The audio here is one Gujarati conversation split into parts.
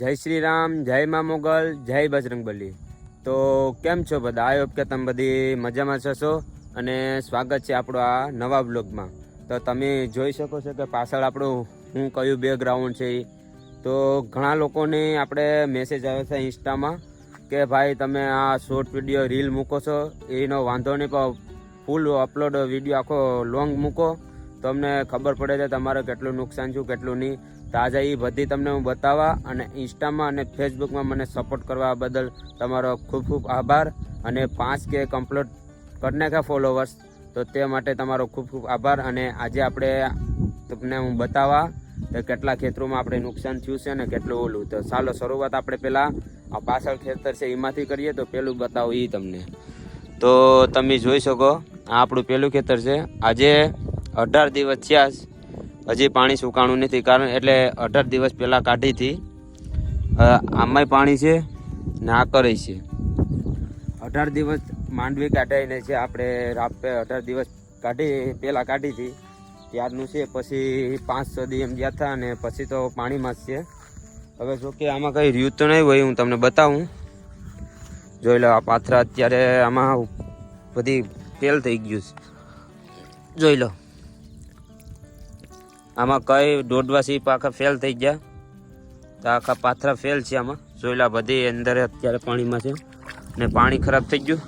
જય શ્રી રામ, જય મા મોગલ, જય બજરંગબલી. તો કેમ છો બધા? આઈ હોપ કે તમે બધી મજામાં છો અને સ્વાગત છે આપણો આ નવા બ્લોગમાં. તો તમે જોઈ શકો છો કે પાછળ આપણું હું કયું બેકગ્રાઉન્ડ છે. તો ઘણા લોકોને આપણે મેસેજ આવ્યો છે ઇન્સ્ટામાં કે ભાઈ તમે આ શોર્ટ વિડીયો રીલ મૂકો છો એનો વાંધો નહીં, પણ ફૂલ અપલોડ વિડીયો આખો લોંગ મૂકો તો અમને ખબર પડે છે તમારે કેટલું નુકસાન છે કેટલું નહીં. તો આજે એ બધી તમને હું બતાવવા અને ઇન્સ્ટામાં અને ફેસબુકમાં મને સપોર્ટ કરવા બદલ તમારો ખૂબ ખૂબ આભાર. અને 5K કમ્પ્લીટ કરી નાખ્યા ફોલોવર્સ, તો તે માટે તમારો ખૂબ ખૂબ આભાર. અને આજે આપણે તમને હું બતાવવા કે કેટલા ખેતરોમાં આપણે નુકસાન થયું છે અને કેટલું ઓલું. તો ચાલો શરૂઆત આપણે પહેલાં આ પાછળ ખેતર છે એમાંથી કરીએ. તો પેલું બતાવું એ તમને. તો તમે જોઈ શકો આ આપણું પેલું ખેતર છે. આજે 18 દિવસ થયા, હજી પાણી સુકાણું નથી. કારણ એટલે 18 દિવસ પહેલાં કાઢી હતી. આમાંય પાણી છે ને આ કરે છે. 18 દિવસ માંડવી કાઢાઈને છે આપણે રાપે 18 દિવસ પહેલાં કાઢી હતી ત્યારનું છે. પછી 5-6 દી એમ ગયા હતા અને પછી તો પાણીમાં જ છે. હવે જો કે આમાં કંઈ રહ્યું તો નહીં હોય, હું તમને બતાવું. જોઈ લો આ પાથરા અત્યારે આમાં બધી ફેલ થઈ ગયું છે. જોઈ લો આમાં કઈ દોડવા સીપ આખા ફેલ થઈ ગયા. તો આખા પાથરા ફેલ છે આમાં. જોઈ લો બધી અંદર અત્યારે પાણીમાં છે ને પાણી ખરાબ થઈ ગયું.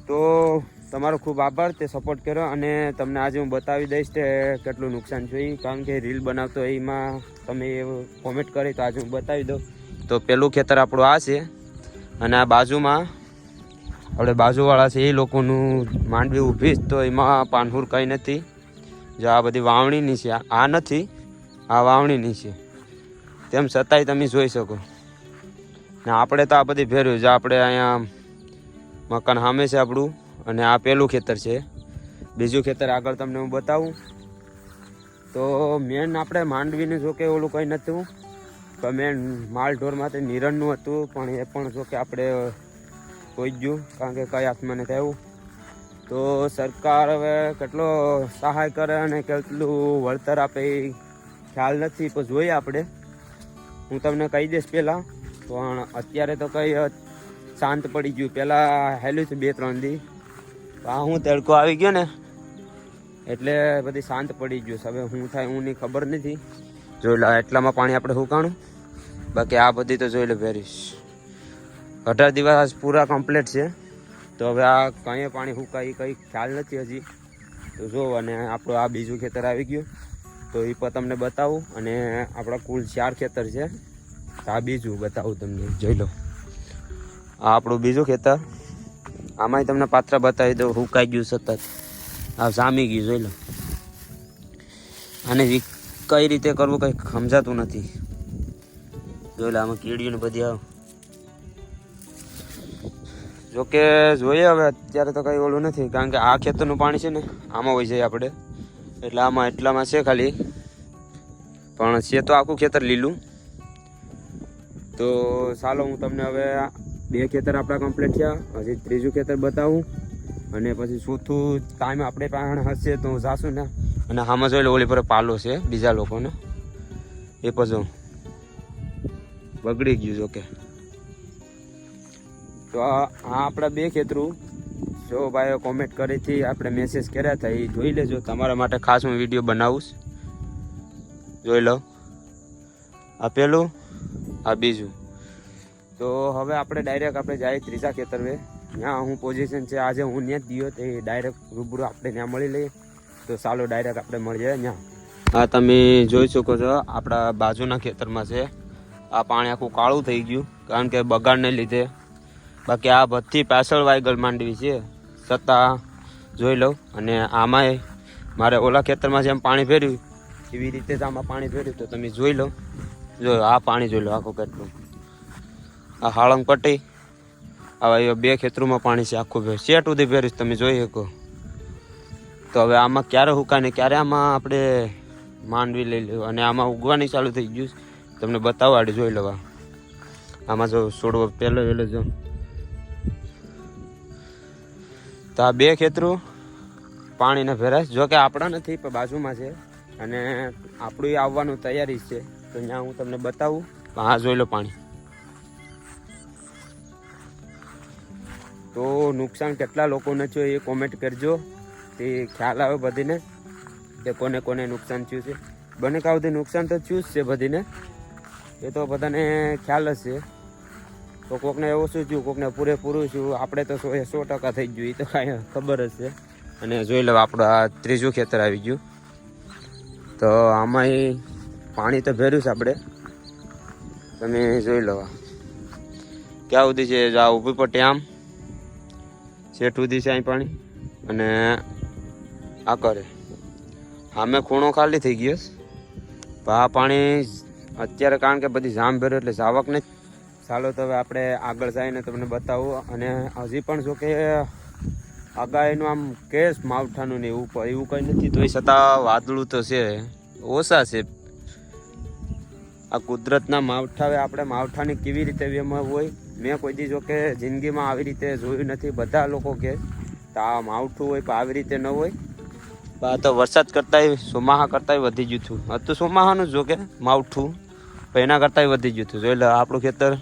તો તમારો ખૂબ આભાર તે સપોર્ટ કર્યો. અને તમને આજે હું બતાવી દઈશ કે કેટલું નુકસાન થયું, કારણ કે રીલ બનાવતો એમાં તમે કોમેન્ટ કરી તો આજે હું બતાવી દઉં. તો પેલું ખેતર આપણું આ છે અને આ બાજુમાં આપણે બાજુવાળા છે એ લોકોનું માંડવી ઊભી જ, તો એમાં પાનહુર કંઈ નથી. જો આ બધી વાવણીની છે, આ નથી, આ વાવણીની છે. તેમ છતાંય તમે જોઈ શકો ને આપણે તો આ બધી ફેરવ્યું છે. આપણે અહીંયા મકાન સામે છે આપણું અને આ પેલું ખેતર છે. બીજું ખેતર આગળ તમને હું બતાવું. તો મેન આપણે માંડવીનું જો કે ઓલું કંઈ નહોતું, તો મેન માલ ઢોર માટે નિરણનું હતું, પણ એ પણ જો કે આપણે કોઈ ગયું, કારણ કે કઈ હાથમાં નથી આવ્યું. તો સરકાર હવે કેટલો સહાય કરે અને કેટલું વળતર આપે એ ખ્યાલ નથી, પણ જોઈએ આપણે. હું તમને કહી દઈશ પહેલાં, પણ અત્યારે તો કંઈ શાંત પડી ગયું. પહેલાં હેલું છે 2-3 દી, આ હું તડકો આવી ગયો ને એટલે બધી શાંત પડી ગયું. હવે હું થાય હું નહીં ખબર નથી. જોઈ લો એટલામાં પાણી આપણે સુકાણું, બાકી આ બધી તો જોઈ લો ભેરીશ. 18 દિવસ પૂરા કમ્પ્લીટ છે. તો હવે આ કંઈ પાણી સુકાય કંઈ ખ્યાલ નથી હજી. તો જો અને આપણું આ બીજું ખેતર આવી ગયું, તો એ પણ તમને બતાવું. અને આપણા કુલ 4 ખેતર છે, તો આ બીજું બતાવું તમને. જોઈ લો આ આપણું બીજું ખેતર. આમાંય તમને પાત્રા બતાવી દઉં. સુકાઈ ગયું સતત, આ જામી ગયું. જોઈ લો આને કઈ રીતે કરવું કંઈ સમજાતું નથી. જોઈ લો આમાં કીડીને બધી આવ. જોકે જોઈએ હવે અત્યારે તો કંઈ ઓલું નથી, કારણ કે આ ખેતરનું પાણી છે ને આમાં હોય જાય આપણે, એટલે આમાં એટલામાં છે ખાલી, પણ છે તો આખું ખેતર લીલું. તો ચાલો હું તમને હવે 2 ખેતર આપણા કમ્પ્લીટ થયા, હજી ત્રીજું ખેતર બતાવું. અને પછી ચોથું ટાઈમ આપણે પાસે હશે તો હું જાશું ને. અને આમાં જોઈ લો ઓલી પર પાલો છે બીજા લોકોને, એ પછી બગડી ગયું. જોકે તો આ આપણા 2 ખેતરું જો ભાઈઓ કોમેન્ટ કરીથી આપણે મેસેજ કર્યા હતા એ જોઈ લેજો. તમારા માટે ખાસ હું વિડીયો બનાવું. જોઈ લો આ પેલું, આ બીજું. તો હવે આપણે ડાયરેક્ટ આપણે જાય ત્રીજા ખેતર વે. ત્યાં હું પોઝિશન છે આજે હું ત્યાં જ ગયો, તો એ ડાયરેક્ટ રૂબરૂ આપણે ત્યાં મળી લઈએ. તો ચાલો ડાયરેક્ટ આપણે મળીએ ત્યાં. હા તમે જોઈ શકો છો આપણા બાજુના ખેતરમાં છે. આ પાણી આખું કાળું થઈ ગયું, કારણ કે બગાડને લીધે. બાકી આ બધી પાછળ વાયગલ માંડવી છે છતાં જોઈ લઉં. અને આમાંય મારે ઓલા ખેતરમાં જેમ પાણી ફેર્યું એવી રીતે જ આમાં પાણી ફેર્યું. તો તમે જોઈ લો. જો આ પાણી જોઈ લો આખું કેટલું. આ હાળંગ પટ્ટી આવા 2 ખેતરોમાં પાણી છે આખું શેટ સુધી ફેર્યું તમે જોઈ શકો. તો હવે આમાં ક્યારે હુકાય ને ક્યારે આમાં આપણે માંડવી લઈ લેવું. અને આમાં ઉગવાની ચાલુ થઈ ગયું, તમને બતાવવા જોઈ લેવા. આમાં જો છોડવો પહેલો જો. તો આ 2 ખેતરું પાણીને ભેરાય. જો કે આપણા નથી પણ બાજુમાં છે અને આપણું આવવાનું તૈયારી છે. તો ત્યાં હું તમને બતાવું. હા જોઈ લો પાણી. તો નુકસાન કેટલા લોકોને થયું એ કોમેન્ટ કરજો, તે ખ્યાલ આવે બધીને કે કોને કોને નુકસાન થયું છે. બને કાં સુધી નુકસાન તો થયું જ છે બધીને, એ તો બધાને ખ્યાલ જ છે. તો કોકને એવું શું થયું, કોકને પૂરેપૂરું છું, આપણે તો 100% થઈ ગયું, એ તો કાંઈ ખબર જ છે. અને જોઈ લો આપણું આ ત્રીજું ખેતર આવી ગયું. તો આમાં પાણી તો ભર્યું છે આપણે, તમે જોઈ લો ક્યાં સુધી છે. આ ઊભી પટ્ટી આમ શેઠ સુધી છે અહીં પાણી, અને આ કરે આમે ખૂણો ખાલી થઈ ગયો. આ પાણી અત્યારે કારણ કે બધી જામ ભર્યો એટલે જાવક ને. ચાલો તો હવે આપણે આગળ જઈને તમને બતાવું. અને હજી પણ જો કે આગાહીનું આમ કેસ માવઠાનું ને એવું કંઈ નથી, તો એ છતાં વાદળું તો છે, ઓછા છે. આ કુદરતના માવઠા, આપણે માવઠાની કેવી રીતે વેમાં હોય મેં કોઈ દી જો કે જિંદગીમાં આવી રીતે જોયું નથી. બધા લોકો કહે તો આ માવઠું હોય પણ આવી રીતે ન હોય. આ તો વરસાદ કરતાંય ચોમાસા કરતાંય વધી ગયું હતું. હતું ચોમાસાનું જો કે માવઠું, પણ એના કરતાંય વધી ગયું હતું. જોઈ લો આપણું ખેતર.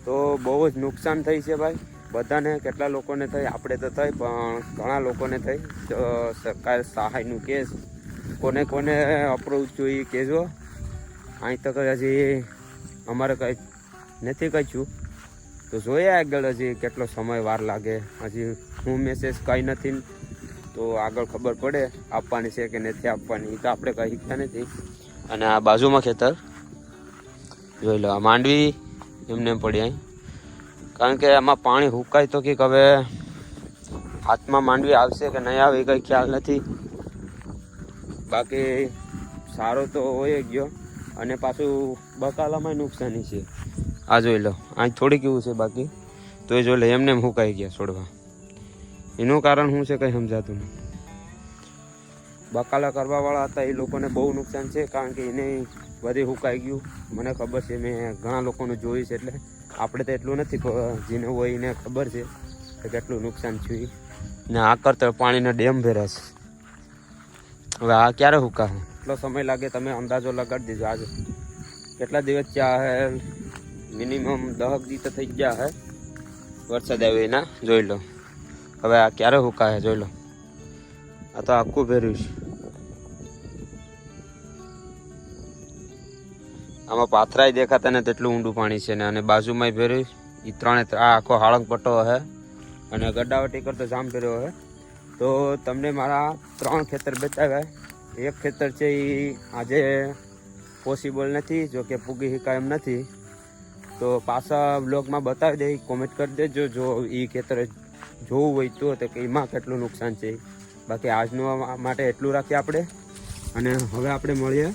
તો બહુ જ નુકસાન થઈ છે ભાઈ બધાને. કેટલા લોકોને થઈ, આપણે તો થઈ પણ ઘણા લોકોને થઈ. તો સરકાર સહાયનું કેસ કોને કોને અપ્રોચ જોઈએ કહેજો. અહીં તો હજી અમારે કંઈ નથી કહ્યું, તો જોઈએ આગળ હજી કેટલો સમય વાર લાગે. હજી હું મેસેજ કંઈ નથી, તો આગળ ખબર પડે આપવાની છે કે નથી આપવાની, તો આપણે કંઈ શીખતા નથી. અને આ બાજુમાં ખેતર જોઈ લો, આ માંડવી એમને પડી અહીં, કારણ કે આમાં પાણી હુકાય તો કંઈક હવે હાથમાં માંડવી આવશે કે નહીં આવે એ કંઈ ખ્યાલ નથી. બાકી સારો તો હોય ગયો. અને પાછું બકાલામાં નુકસાની છે. આ જોઈ લો અહીં થોડીક એવું છે, બાકી તો એ જોઈ લો એમને એમ હુકાઈ ગયા છોડવા. એનું કારણ શું છે કંઈ સમજાતું નહીં. બકાલા કરવાવાળા હતા એ લોકોને બહુ નુકસાન છે, કારણ કે એને બધી હુકાઈ ગયું. મને ખબર છે, મેં ઘણા લોકોનું જોયું છે. એટલે આપણે તો એટલું નથી, જેને હોય એને ખબર છે કે કેટલું નુકસાન થયું. ને આ કરતા પાણીના ડેમ ભર્યા છે. હવે આ ક્યારે હુકાશે, એટલો સમય લાગે તમે અંદાજો લગાડી દીધો. આજે કેટલા દિવસ થયા હે, મિનિમમ 10 દિવસ થઈ ગયા હે વરસાદ આવ્યો એના. જોઈ લો હવે આ ક્યારે હુકાશે, જોઈ લો. આ તો આખું ભર્યું છે. આમાં પાથરાય દેખાતા ને તેટલું ઊંડું પાણી છે ને. અને બાજુમાંય ભર્યું. એ ત્રણે આ આખો હાળંગ પટ્ટો હે, અને ગડાવટી કરતો જામ ભર્યો હે. તો તમને મારા 3 ખેતર બતાવ્યા. એક ખેતર છે એ આજે પોસિબલ નથી, જો કે પૂગી શકાય એમ નથી. તો પાછા બ્લોગમાં બતાવી દે, કોમેન્ટ કરી દેજો જો એ ખેતર જોવું હોય તો કે એમાં કેટલું નુકસાન છે. બાકી આજનું માટે એટલું રાખીએ આપણે. અને હવે આપણે મળીએ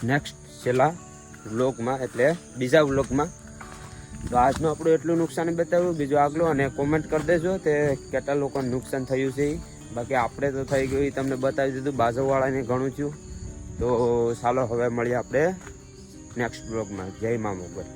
નેક્સ્ટ છેલ્લા વ્લોગમાં, એટલે બીજા વ્લોગમાં. તો આજનું આપણું એટલું નુકસાન બતાવ્યું, બીજું આગળ. અને કોમેન્ટ કરી દેજો તે કેટલા લોકોને નુકસાન થયું છે. બાકી આપણે તો થઈ ગયું એ તમને બતાવી દીધું, બાજુવાળાને ઘણું થયું. તો ચાલો હવે મળીએ આપણે નેક્સ્ટ વ્લોગમાં. જય મા મોગલ.